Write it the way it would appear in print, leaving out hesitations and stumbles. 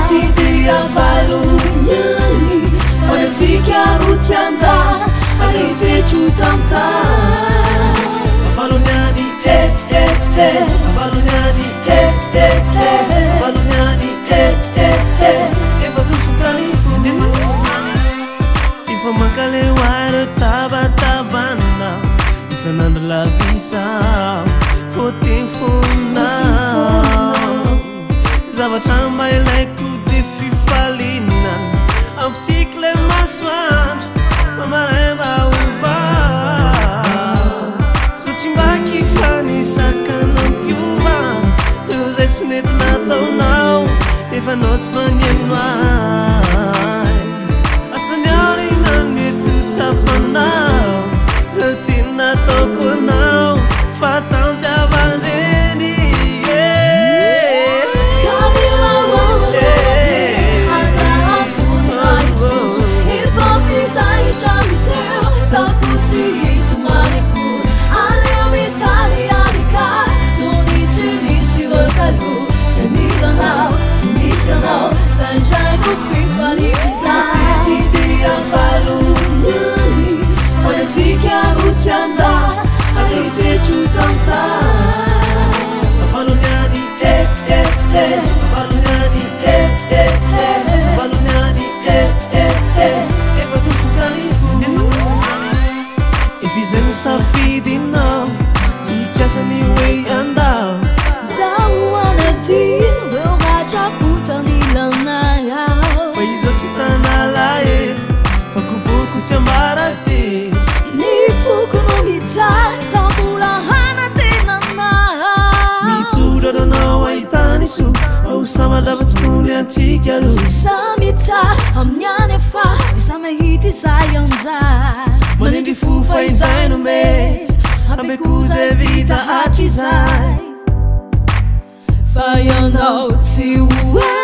Titia valuniani Panatika utyanda Alite chutanta Valuniani he he he Valuniani he he he Valuniani he he he Eva dufukani fu Ifa makale wairo taba tabana Isananda la visa Fotifuna Zavatra ilay kody fifaliana Ampitikle masoandro Mamaremba ova So tsy mba kifanisaka nampiova Io zay tsy nety nataonao Nefa anao tsy magneno ahy Asany aorina ny mety ho tsapanao Reo tiany nataoko anao Fa taontiavandreny Titia valuniani Panatika utyanda Alite chutanta Valuniani he he he Valuniani he he he Valuniani he he he Eva dufukani fu Ifizeno safidinao Hikasani way andao Zaho anadino Reo rajaputani lanao Fa izo tsy tanalae Fa koboko tsy ambarate Ny foko no mitsara Tambola hanatenanao Mitsodraranao ahitany so Ao samalavatsy tony antsika ro Samy tsara amin'ny any afa Ty samahity izay anjara Manindry fofa izay no mety Ambeko zay vita hatry izay Fa ianao tsy ho